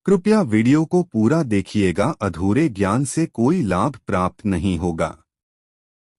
कृपया वीडियो को पूरा देखिएगा, अधूरे ज्ञान से कोई लाभ प्राप्त नहीं होगा।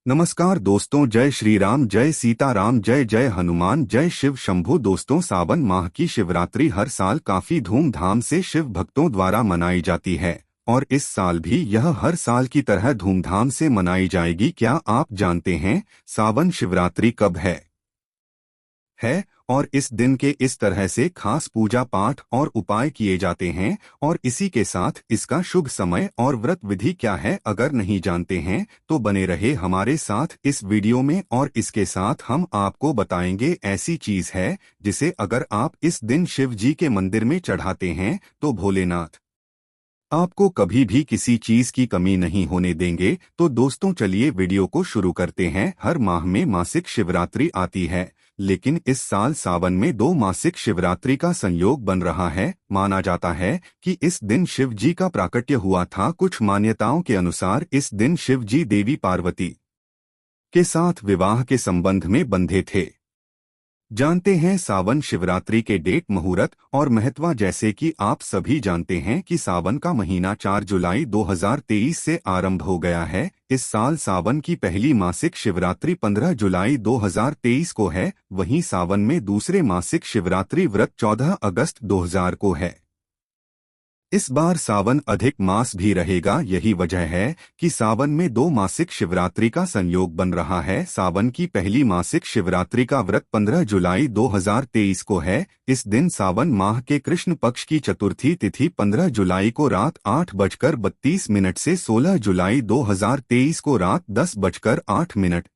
नमस्कार दोस्तों, जय श्री राम, जय सीताराम, जय जय हनुमान, जय शिव शंभू। दोस्तों, सावन माह की शिवरात्रि हर साल काफी धूमधाम से शिव भक्तों द्वारा मनाई जाती है और इस साल भी यह हर साल की तरह धूमधाम से मनाई जाएगी। क्या आप जानते हैं सावन शिवरात्रि कब है और इस दिन के इस तरह से खास पूजा पाठ और उपाय किए जाते हैं और इसी के साथ इसका शुभ समय और व्रत विधि क्या है? अगर नहीं जानते हैं तो बने रहे हमारे साथ इस वीडियो में और इसके साथ हम आपको बताएंगे ऐसी चीज है जिसे अगर आप इस दिन शिव जी के मंदिर में चढ़ाते हैं तो भोलेनाथ आपको कभी भी किसी चीज की कमी नहीं होने देंगे। तो दोस्तों, चलिए वीडियो को शुरू करते हैं। हर माह में मासिक शिवरात्रि आती है, लेकिन इस साल सावन में दो मासिक शिवरात्रि का संयोग बन रहा है। माना जाता है कि इस दिन शिव जी का प्राकट्य हुआ था। कुछ मान्यताओं के अनुसार इस दिन शिव जी देवी पार्वती के साथ विवाह के संबंध में बंधे थे। जानते हैं सावन शिवरात्रि के डेट, मुहूर्त और महत्व। जैसे कि आप सभी जानते हैं कि सावन का महीना 4 जुलाई 2023 से आरंभ हो गया है। इस साल सावन की पहली मासिक शिवरात्रि 15 जुलाई 2023 को है। वहीं सावन में दूसरे मासिक शिवरात्रि व्रत 14 अगस्त 2000 को है। इस बार सावन अधिक मास भी रहेगा। यही वजह है कि सावन में दो मासिक शिवरात्रि का संयोग बन रहा है। सावन की पहली मासिक शिवरात्रि का व्रत 15 जुलाई 2023 को है। इस दिन सावन माह के कृष्ण पक्ष की चतुर्थी तिथि 15 जुलाई को रात 8:32 से 16 जुलाई 2023 को रात 10:08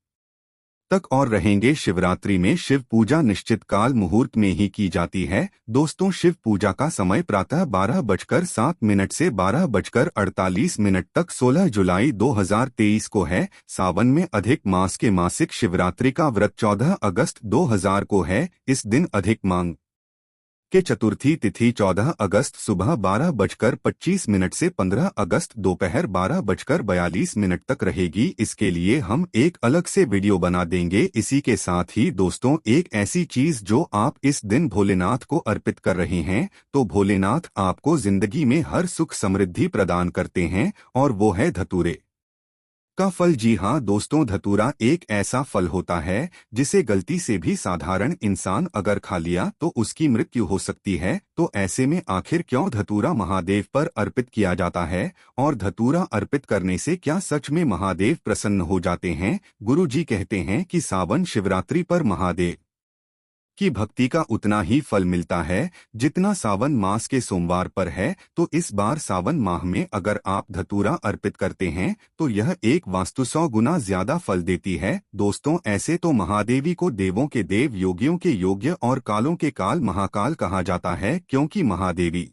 तक और रहेंगे। शिवरात्रि में शिव पूजा निश्चित काल मुहूर्त में ही की जाती है। दोस्तों, शिव पूजा का समय प्रातः 12:07 से 12:48 तक 16 जुलाई 2023 को है। सावन में अधिक मास के मासिक शिवरात्रि का व्रत 14 अगस्त 2000 को है। इस दिन अधिक मांग के चतुर्थी तिथि 14 अगस्त सुबह 12:25 से 15 अगस्त दोपहर 12:42 तक रहेगी। इसके लिए हम एक अलग से वीडियो बना देंगे। इसी के साथ ही दोस्तों, एक ऐसी चीज जो आप इस दिन भोलेनाथ को अर्पित कर रहे हैं, तो भोलेनाथ आपको जिंदगी में हर सुख समृद्धि प्रदान करते हैं और वो है धतूरे का फल। जी हाँ दोस्तों, धतूरा एक ऐसा फल होता है जिसे गलती से भी साधारण इंसान अगर खा लिया तो उसकी मृत्यु हो सकती है। तो ऐसे में आखिर क्यों धतूरा महादेव पर अर्पित किया जाता है और धतूरा अर्पित करने से क्या सच में महादेव प्रसन्न हो जाते हैं? गुरुजी कहते हैं कि सावन शिवरात्रि पर महादेव की भक्ति का उतना ही फल मिलता है जितना सावन मास के सोमवार पर है। तो इस बार सावन माह में अगर आप धतूरा अर्पित करते हैं तो यह एक वास्तु 100 गुना ज्यादा फल देती है। दोस्तों, ऐसे तो महादेवी को देवों के देव, योगियों के योग्य और कालों के काल महाकाल कहा जाता है, क्योंकि महादेवी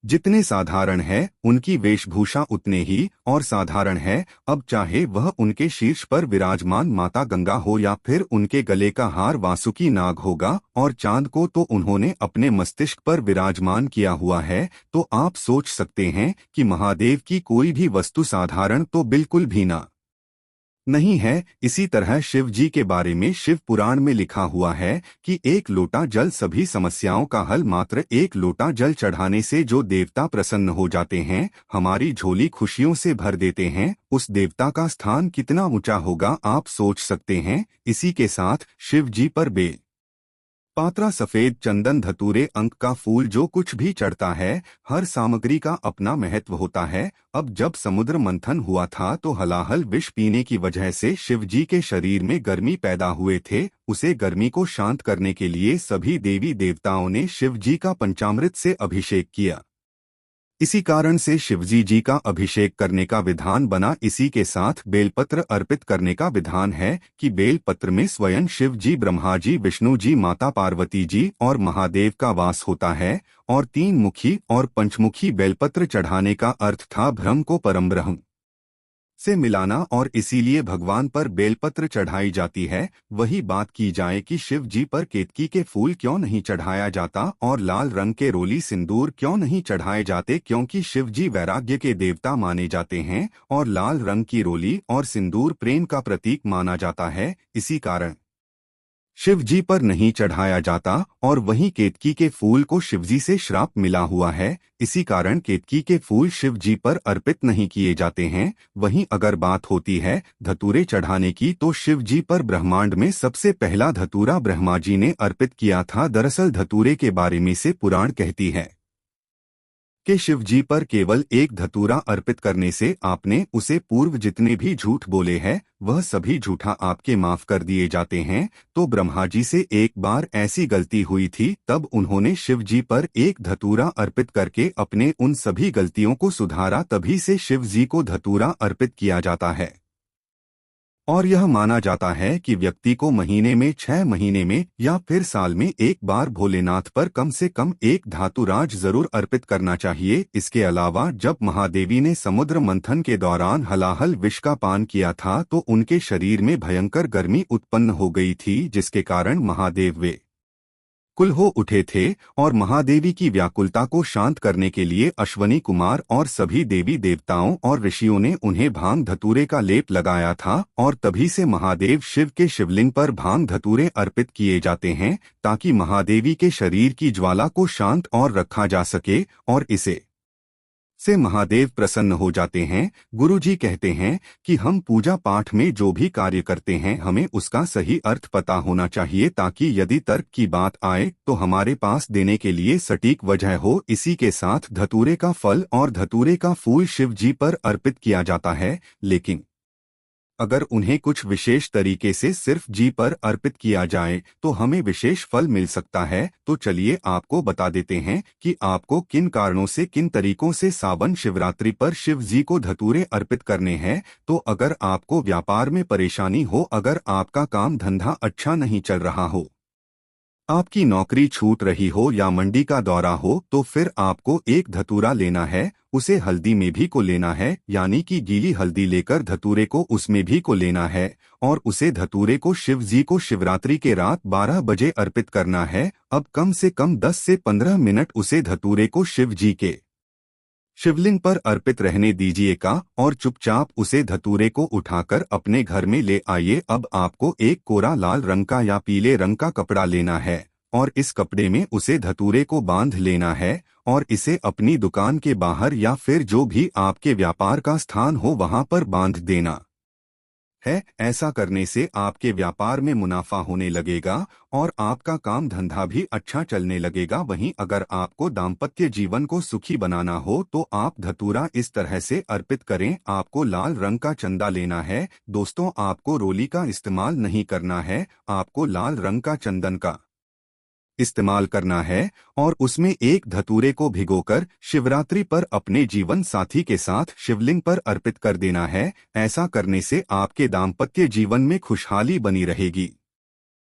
जितने साधारण है उनकी वेशभूषा उतने ही और साधारण है। अब चाहे वह उनके शीर्ष पर विराजमान माता गंगा हो या फिर उनके गले का हार वासुकी नाग होगा और चांद को तो उन्होंने अपने मस्तिष्क पर विराजमान किया हुआ है। तो आप सोच सकते हैं कि महादेव की कोई भी वस्तु साधारण तो बिल्कुल भी ना नहीं है। इसी तरह शिव जी के बारे में शिव पुराण में लिखा हुआ है कि एक लोटा जल सभी समस्याओं का हल। मात्र एक लोटा जल चढ़ाने से जो देवता प्रसन्न हो जाते हैं, हमारी झोली खुशियों से भर देते हैं, उस देवता का स्थान कितना ऊंचा होगा आप सोच सकते हैं। इसी के साथ शिव जी पर बेल पात्रा, सफेद चंदन, धतूरे, अंक का फूल, जो कुछ भी चढ़ता है, हर सामग्री का अपना महत्व होता है। अब जब समुद्र मंथन हुआ था तो हलाहल विष पीने की वजह से शिव जी के शरीर में गर्मी पैदा हुए थे। उसे गर्मी को शांत करने के लिए सभी देवी देवताओं ने शिव जी का पंचामृत से अभिषेक किया। इसी कारण से शिवजी जी का अभिषेक करने का विधान बना। इसी के साथ बेलपत्र अर्पित करने का विधान है कि बेलपत्र में स्वयं शिव जी, ब्रह्मा जी, विष्णु जी, माता पार्वती जी और महादेव का वास होता है। और 3 मुखी और पंचमुखी बेलपत्र चढ़ाने का अर्थ था ब्रह्म को परमब्रह्म से मिलाना और इसीलिए भगवान पर बेलपत्र चढ़ाई जाती है। वही बात की जाए कि शिव जी पर केतकी के फूल क्यों नहीं चढ़ाया जाता और लाल रंग के रोली सिंदूर क्यों नहीं चढ़ाए जाते, क्योंकि शिव जी वैराग्य के देवता माने जाते हैं और लाल रंग की रोली और सिंदूर प्रेम का प्रतीक माना जाता है। इसी कारण शिव जी पर नहीं चढ़ाया जाता और वहीं केतकी के फूल को शिवजी से श्राप मिला हुआ है। इसी कारण केतकी के फूल शिव जी पर अर्पित नहीं किए जाते हैं। वहीं अगर बात होती है धतूरे चढ़ाने की तो शिव जी पर ब्रह्मांड में सबसे पहला धतूरा ब्रह्मा जी ने अर्पित किया था। दरअसल धतूरे के बारे में से पुराण कहती है कि शिव जी पर केवल एक धतूरा अर्पित करने से आपने उसे पूर्व जितने भी झूठ बोले हैं वह सभी झूठा आपके माफ कर दिए जाते हैं। तो ब्रह्मा जी से एक बार ऐसी गलती हुई थी, तब उन्होंने शिव जी पर एक धतूरा अर्पित करके अपने उन सभी गलतियों को सुधारा। तभी से शिव जी को धतूरा अर्पित किया जाता है और यह माना जाता है कि व्यक्ति को महीने में 6 महीने में या फिर साल में एक बार भोलेनाथ पर कम से कम एक धातुराज जरूर अर्पित करना चाहिए। इसके अलावा जब महादेवी ने समुद्र मंथन के दौरान हलाहल विष का पान किया था तो उनके शरीर में भयंकर गर्मी उत्पन्न हो गई थी, जिसके कारण महादेव वे कुल हो उठे थे और महादेवी की व्याकुलता को शांत करने के लिए अश्वनी कुमार और सभी देवी देवताओं और ऋषियों ने उन्हें भांग धतूरे का लेप लगाया था और तभी से महादेव शिव के शिवलिंग पर भांग धतूरे अर्पित किए जाते हैं ताकि महादेवी के शरीर की ज्वाला को शांत और रखा जा सके और इसे से महादेव प्रसन्न हो जाते हैं। गुरुजी कहते हैं कि हम पूजा पाठ में जो भी कार्य करते हैं हमें उसका सही अर्थ पता होना चाहिए ताकि यदि तर्क की बात आए तो हमारे पास देने के लिए सटीक वजह हो। इसी के साथ धतूरे का फल और धतूरे का फूल शिव जी पर अर्पित किया जाता है, लेकिन अगर उन्हें कुछ विशेष तरीके से सिर्फ जी पर अर्पित किया जाए तो हमें विशेष फल मिल सकता है। तो चलिए आपको बता देते हैं कि आपको किन कारणों से किन तरीकों से सावन शिवरात्रि पर शिव जी को धतूरे अर्पित करने हैं। तो अगर आपको व्यापार में परेशानी हो, अगर आपका काम धंधा अच्छा नहीं चल रहा हो, आपकी नौकरी छूट रही हो या मंडी का दौरा हो, तो फिर आपको एक धतूरा लेना है। उसे हल्दी में भी को लेना है, यानी कि गीली हल्दी लेकर धतूरे को उसमें भी को लेना है और उसे धतूरे को शिव जी को शिवरात्रि के रात 12 बजे अर्पित करना है। अब कम से कम 10 से 15 मिनट उसे धतूरे को शिव जी के शिवलिंग पर अर्पित रहने दीजिएगा और चुपचाप उसे धतूरे को उठाकर अपने घर में ले आइए। अब आपको एक कोरा लाल रंग का या पीले रंग का कपड़ा लेना है और इस कपड़े में उसे धतूरे को बांध लेना है और इसे अपनी दुकान के बाहर या फिर जो भी आपके व्यापार का स्थान हो वहां पर बांध देना है। ऐसा करने से आपके व्यापार में मुनाफा होने लगेगा और आपका काम धंधा भी अच्छा चलने लगेगा। वहीं अगर आपको दाम्पत्य जीवन को सुखी बनाना हो तो आप धतूरा इस तरह से अर्पित करें। आपको लाल रंग का चंदा लेना है। दोस्तों, आपको रोली का इस्तेमाल नहीं करना है, आपको लाल रंग का चंदन का इस्तेमाल करना है और उसमें एक धतूरे को भिगोकर शिवरात्रि पर अपने जीवन साथी के साथ शिवलिंग पर अर्पित कर देना है। ऐसा करने से आपके दाम्पत्य जीवन में खुशहाली बनी रहेगी।